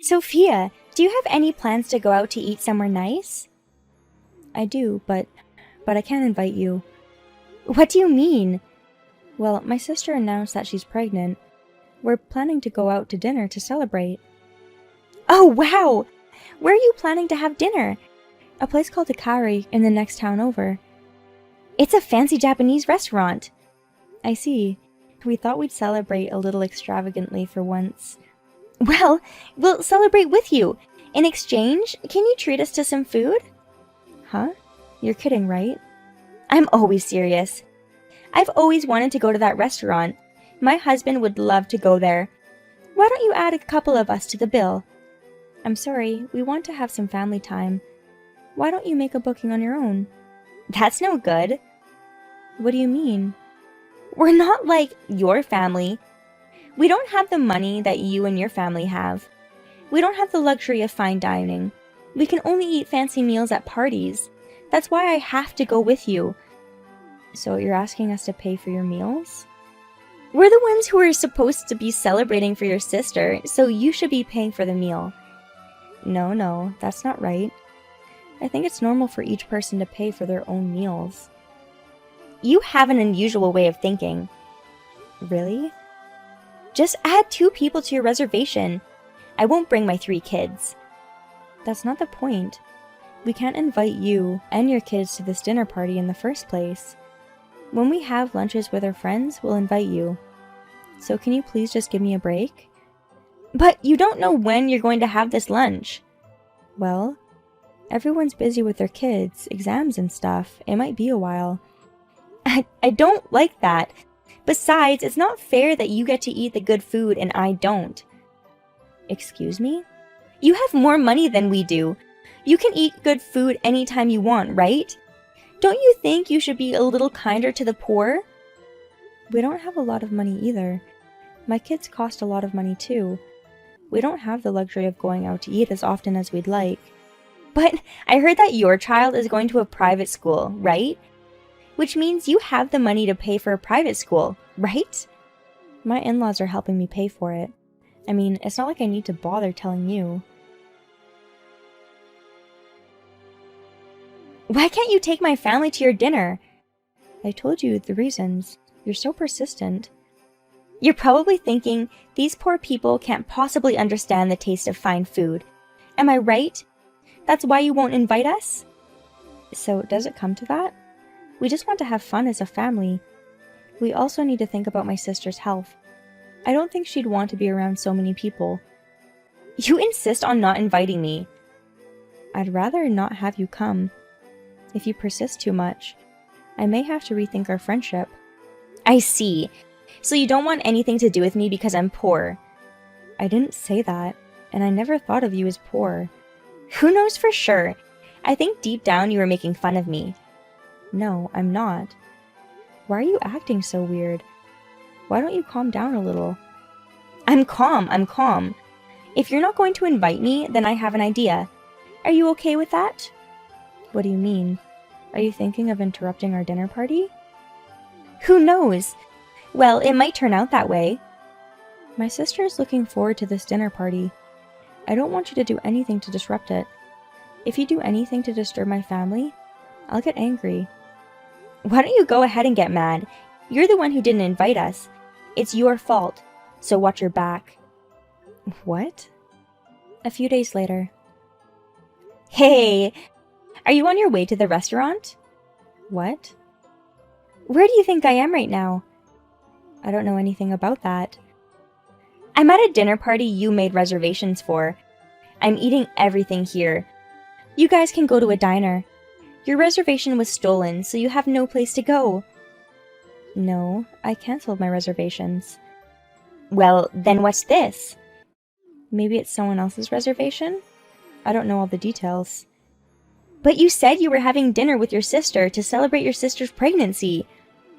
Sophia, do you have any plans to go out to eat somewhere nice? I do, but I can't invite you. What do you mean? Well, my sister announced that she's pregnant. We're planning to go out to dinner to celebrate. Oh, wow! Where are you planning to have dinner? A place called Ikari in the next town over. It's a fancy Japanese restaurant. I see. We thought we'd celebrate a little extravagantly for once. Well, we'll celebrate with you. In exchange, can you treat us to some food? Huh? You're kidding, right? I'm always serious. I've always wanted to go to that restaurant. My husband would love to go there. Why don't you add a couple of us to the bill? I'm sorry, we want to have some family time. Why don't you make a booking on your own? That's no good. What do you mean? We're not like your family. We don't have the money that you and your family have. We don't have the luxury of fine dining. We can only eat fancy meals at parties. That's why I have to go with you. So you're asking us to pay for your meals? We're the ones who are supposed to be celebrating for your sister, so you should be paying for the meal. No, that's not right. I think it's normal for each person to pay for their own meals. You have an unusual way of thinking. Really? Just add 2 people to your reservation. I won't bring my 3 kids. That's not the point. We can't invite you and your kids to this dinner party in the first place. When we have lunches with our friends, we'll invite you. So can you please just give me a break? But you don't know when you're going to have this lunch. Well, everyone's busy with their kids, exams and stuff. It might be a while. I don't like that. Besides, it's not fair that you get to eat the good food and I don't. Excuse me? You have more money than we do. You can eat good food anytime you want, right? Don't you think you should be a little kinder to the poor? We don't have a lot of money either. My kids cost a lot of money too. We don't have the luxury of going out to eat as often as we'd like. But I heard that your child is going to a private school, right? Which means you have the money to pay for a private school, right? My in-laws are helping me pay for it. I mean, it's not like I need to bother telling you. Why can't you take my family to your dinner? I told you the reasons. You're so persistent. You're probably thinking, these poor people can't possibly understand the taste of fine food. Am I right? That's why you won't invite us? So does it come to that? We just want to have fun as a family. We also need to think about my sister's health. I don't think she'd want to be around so many people. You insist on not inviting me. I'd rather not have you come. If you persist too much, I may have to rethink our friendship. I see. So you don't want anything to do with me because I'm poor. I didn't say that, and I never thought of you as poor. Who knows for sure? I think deep down you were making fun of me. No, I'm not. Why are you acting so weird? Why don't you calm down a little? I'm calm. If you're not going to invite me, then I have an idea. Are you okay with that? What do you mean? Are you thinking of interrupting our dinner party? Who knows? Well, it might turn out that way. My sister is looking forward to this dinner party. I don't want you to do anything to disrupt it. If you do anything to disturb my family, I'll get angry. Why don't you go ahead and get mad? You're the one who didn't invite us. It's your fault, so watch your back. What? A few days later. Hey! Are you on your way to the restaurant? What? Where do you think I am right now? I don't know anything about that. I'm at a dinner party you made reservations for. I'm eating everything here. You guys can go to a diner. Your reservation was stolen, so you have no place to go. No, I canceled my reservations. Well, then what's this? Maybe it's someone else's reservation? I don't know all the details. But you said you were having dinner with your sister to celebrate your sister's pregnancy.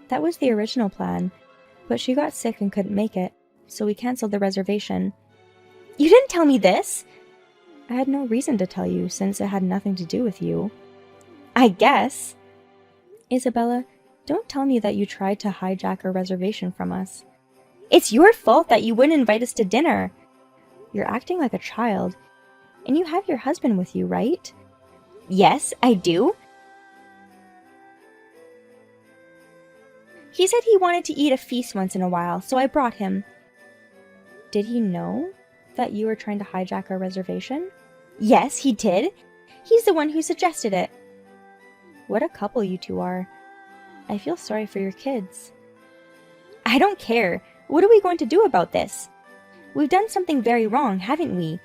That was the original plan, but she got sick and couldn't make it, so we canceled the reservation. You didn't tell me this! I had no reason to tell you, since it had nothing to do with you. I guess. Isabella, don't tell me that you tried to hijack our reservation from us. It's your fault that you wouldn't invite us to dinner. You're acting like a child. And you have your husband with you, right? Yes, I do. He said he wanted to eat a feast once in a while, so I brought him. Did he know that you were trying to hijack our reservation? Yes, he did. He's the one who suggested it. What a couple you two are. I feel sorry for your kids. I don't care. What are we going to do about this? We've done something very wrong, haven't we?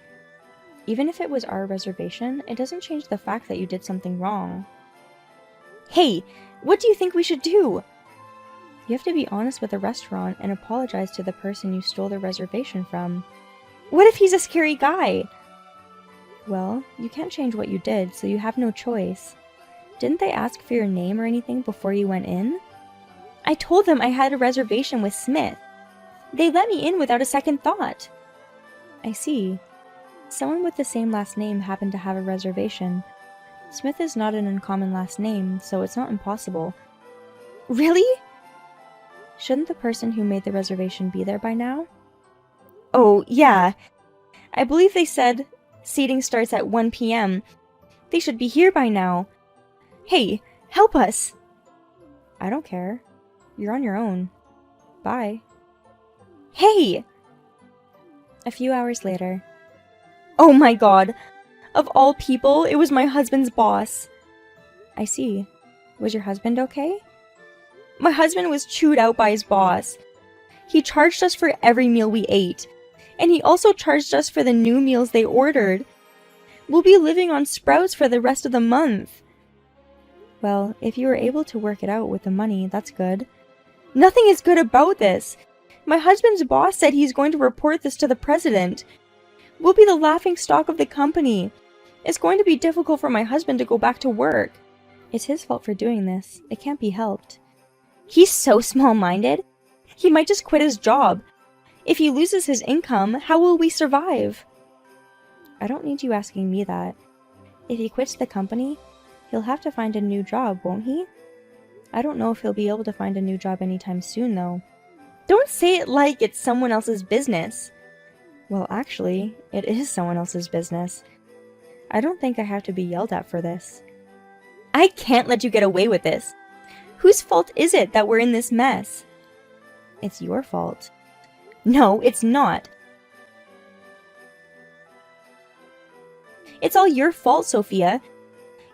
Even if it was our reservation, it doesn't change the fact that you did something wrong. Hey, what do you think we should do? You have to be honest with the restaurant and apologize to the person you stole the reservation from. What if he's a scary guy? Well, you can't change what you did, so you have no choice. Didn't they ask for your name or anything before you went in? I told them I had a reservation with Smith. They let me in without a second thought. I see. Someone with the same last name happened to have a reservation. Smith is not an uncommon last name, so it's not impossible. Really? Shouldn't the person who made the reservation be there by now? Oh, yeah. I believe they said seating starts at 1 p.m. They should be here by now. Hey, help us! I don't care. You're on your own. Bye. Hey! A few hours later. Oh my god! Of all people, it was my husband's boss. I see. Was your husband okay? My husband was chewed out by his boss. He charged us for every meal we ate, and he also charged us for the new meals they ordered. We'll be living on Sprouts for the rest of the month. Well, if you were able to work it out with the money, that's good. Nothing is good about this. My husband's boss said he's going to report this to the president. We'll be the laughingstock of the company. It's going to be difficult for my husband to go back to work. It's his fault for doing this. It can't be helped. He's so small-minded. He might just quit his job. If he loses his income, how will we survive? I don't need you asking me that. If he quits the company, he'll have to find a new job, won't he? I don't know if he'll be able to find a new job anytime soon, though. Don't say it like it's someone else's business. Well, actually, it is someone else's business. I don't think I have to be yelled at for this. I can't let you get away with this. Whose fault is it that we're in this mess? It's your fault. No, it's not. It's all your fault, Sophia.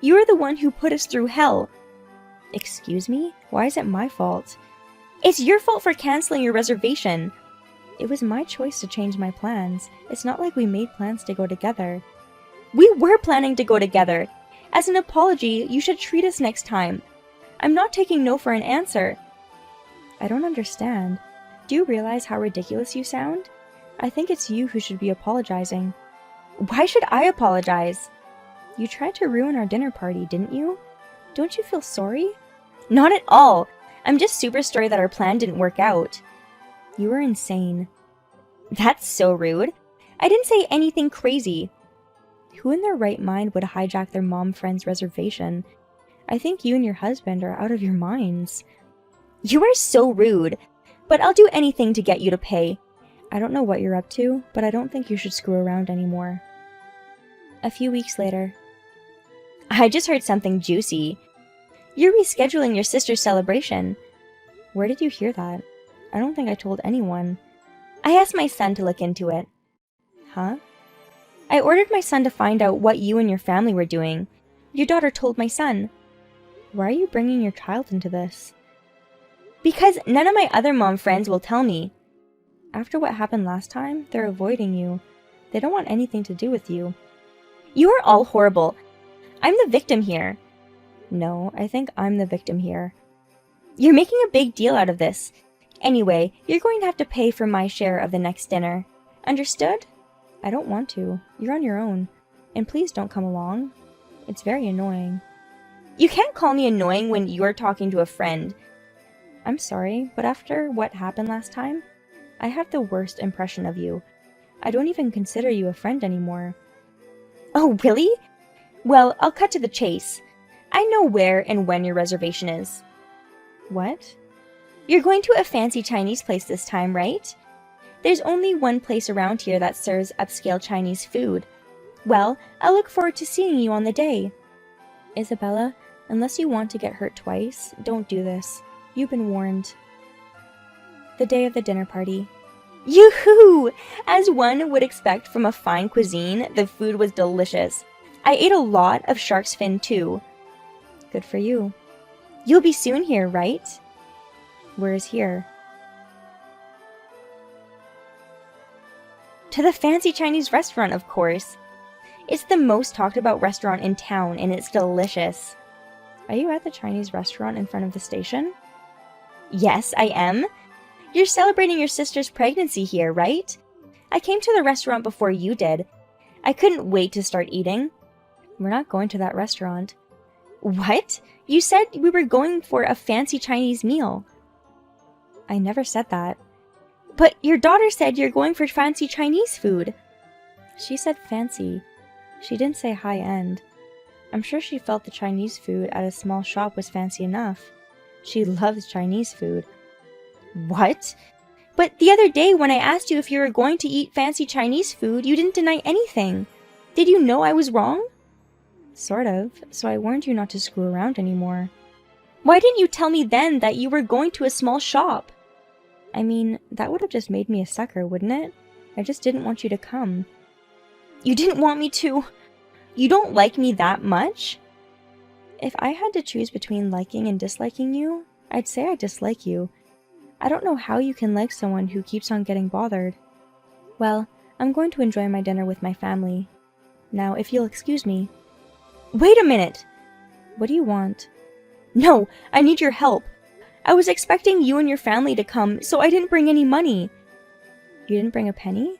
You're the one who put us through hell. Excuse me? Why is it my fault? It's your fault for canceling your reservation. It was my choice to change my plans. It's not like we made plans to go together. We were planning to go together. As an apology, you should treat us next time. I'm not taking no for an answer. I don't understand. Do you realize how ridiculous you sound? I think it's you who should be apologizing. Why should I apologize? You tried to ruin our dinner party, didn't you? Don't you feel sorry? Not at all. I'm just super sorry that our plan didn't work out. You were insane. That's so rude. I didn't say anything crazy. Who in their right mind would hijack their mom friend's reservation? I think you and your husband are out of your minds. You are so rude, but I'll do anything to get you to pay. I don't know what you're up to, but I don't think you should screw around anymore. A few weeks later. I just heard something juicy. You're rescheduling your sister's celebration. Where did you hear that? I don't think I told anyone. I asked my son to look into it. Huh? I ordered my son to find out what you and your family were doing. Your daughter told my son. Why are you bringing your child into this? Because none of my other mom friends will tell me. After what happened last time, they're avoiding you. They don't want anything to do with you. You are all horrible. I'm the victim here. No, I think I'm the victim here. You're making a big deal out of this. Anyway, you're going to have to pay for my share of the next dinner. Understood? I don't want to. You're on your own. And please don't come along. It's very annoying. You can't call me annoying when you're talking to a friend. I'm sorry, but after what happened last time, I have the worst impression of you. I don't even consider you a friend anymore. Oh, really? Well, I'll cut to the chase. I know where and when your reservation is. What? You're going to a fancy Chinese place this time, right? There's only one place around here that serves upscale Chinese food. Well, I look forward to seeing you on the day. Isabella, unless you want to get hurt twice, don't do this. You've been warned. The day of the dinner party. Yoo-hoo! As one would expect from a fine cuisine, the food was delicious. I ate a lot of shark's fin too. Good for you. You'll be soon here, right? Where is here? To the fancy Chinese restaurant, of course. It's the most talked about restaurant in town, and it's delicious. Are you at the Chinese restaurant in front of the station? Yes, I am. You're celebrating your sister's pregnancy here, right? I came to the restaurant before you did. I couldn't wait to start eating. We're not going to that restaurant. What? You said we were going for a fancy Chinese meal. I never said that. But your daughter said you're going for fancy Chinese food. She said fancy. She didn't say high-end. I'm sure she felt the Chinese food at a small shop was fancy enough. She loves Chinese food. What? But the other day when I asked you if you were going to eat fancy Chinese food, you didn't deny anything. Did you know I was wrong? Sort of, so I warned you not to screw around anymore. Why didn't you tell me then that you were going to a small shop? I mean, that would have just made me a sucker, wouldn't it? I just didn't want you to come. You didn't want me to? You don't like me that much? If I had to choose between liking and disliking you, I'd say I dislike you. I don't know how you can like someone who keeps on getting bothered. Well, I'm going to enjoy my dinner with my family. Now, if you'll excuse me. Wait a minute! What do you want? No, I need your help. I was expecting you and your family to come, so I didn't bring any money. You didn't bring a penny?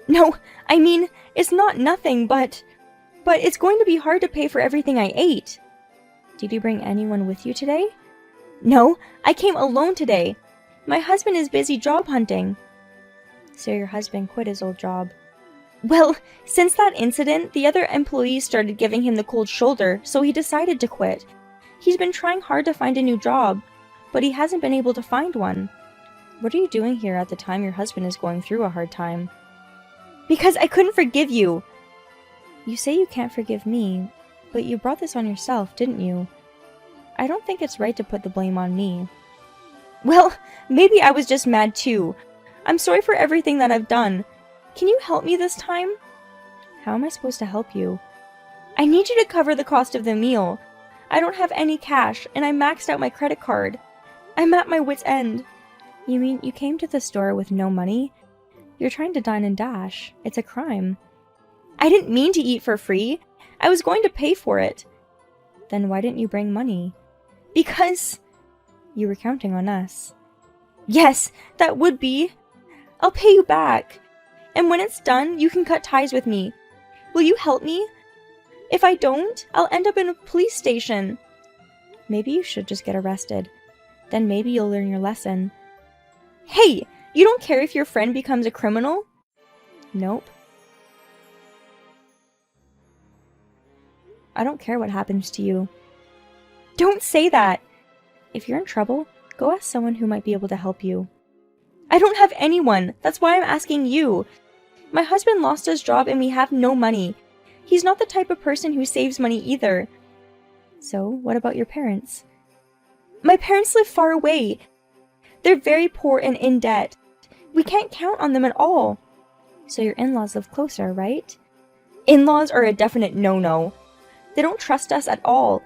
No, I mean, it's not nothing, but it's going to be hard to pay for everything I ate. Did you bring anyone with you today? No, I came alone today. My husband is busy job hunting. So your husband quit his old job. Well, since that incident, the other employees started giving him the cold shoulder, so he decided to quit. He's been trying hard to find a new job, but he hasn't been able to find one. What are you doing here at the time your husband is going through a hard time? Because I couldn't forgive you. You say you can't forgive me, but you brought this on yourself, didn't you? I don't think it's right to put the blame on me. Well, maybe I was just mad too. I'm sorry for everything that I've done. Can you help me this time? How am I supposed to help you? I need you to cover the cost of the meal. I don't have any cash, and I maxed out my credit card. I'm at my wit's end. You mean you came to the store with no money? You're trying to dine and dash. It's a crime. I didn't mean to eat for free. I was going to pay for it. Then why didn't you bring money? Because you were counting on us. Yes, that would be. I'll pay you back. And when it's done, you can cut ties with me. Will you help me? If I don't, I'll end up in a police station. Maybe you should just get arrested. Then maybe you'll learn your lesson. Hey, you don't care if your friend becomes a criminal? Nope. I don't care what happens to you. Don't say that! If you're in trouble, go ask someone who might be able to help you. I don't have anyone! That's why I'm asking you! My husband lost his job and we have no money. He's not the type of person who saves money either. So, what about your parents? My parents live far away. They're very poor and in debt. We can't count on them at all. So your in-laws live closer, right? In-laws are a definite no-no. They don't trust us at all.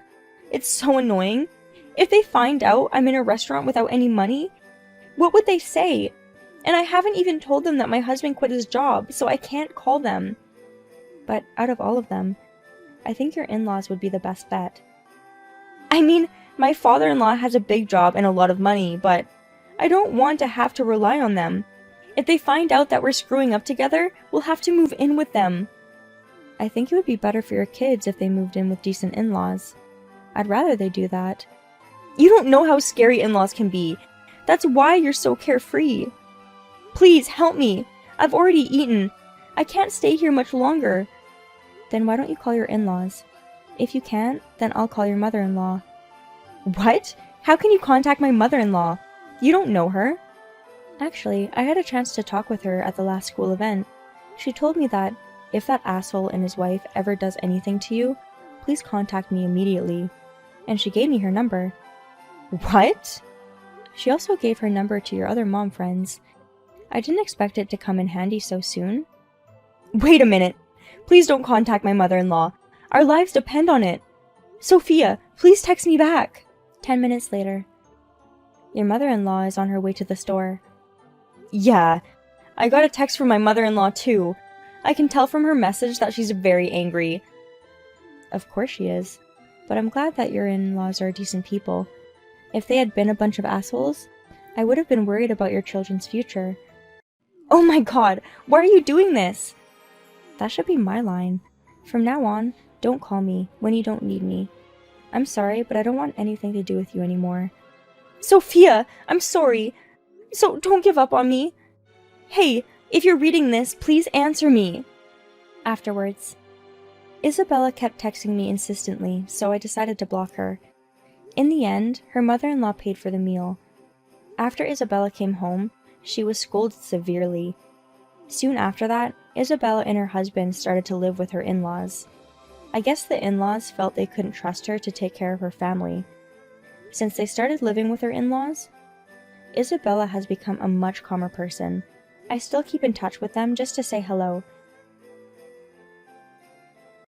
It's so annoying. If they find out I'm in a restaurant without any money, what would they say? And I haven't even told them that my husband quit his job, so I can't call them. But out of all of them, I think your in-laws would be the best bet. I mean, my father-in-law has a big job and a lot of money, but I don't want to have to rely on them. If they find out that we're screwing up together, we'll have to move in with them. I think it would be better for your kids if they moved in with decent in-laws. I'd rather they do that. You don't know how scary in-laws can be. That's why you're so carefree. Please, help me. I've already eaten. I can't stay here much longer. Then why don't you call your in-laws? If you can't, then I'll call your mother-in-law. What? How can you contact my mother-in-law? You don't know her. Actually, I had a chance to talk with her at the last school event. She told me that if that asshole and his wife ever does anything to you, please contact me immediately. And she gave me her number. What? She also gave her number to your other mom friends. I didn't expect it to come in handy so soon. Wait a minute! Please don't contact my mother-in-law. Our lives depend on it. Sophia, please text me back. 10 minutes later. Your mother-in-law is on her way to the store. Yeah, I got a text from my mother-in-law too. I can tell from her message that she's very angry. Of course she is. But I'm glad that your in-laws are decent people. If they had been a bunch of assholes, I would have been worried about your children's future. Oh my god, why are you doing this? That should be my line. From now on, don't call me when you don't need me. I'm sorry, but I don't want anything to do with you anymore. Sophia, I'm sorry. So don't give up on me. Hey, if you're reading this, please answer me. Afterwards. Isabella kept texting me insistently, so I decided to block her. In the end, her mother-in-law paid for the meal. After Isabella came home, she was scolded severely. Soon after that, Isabella and her husband started to live with her in-laws. I guess the in-laws felt they couldn't trust her to take care of her family. Since they started living with her in-laws, Isabella has become a much calmer person. I still keep in touch with them just to say hello,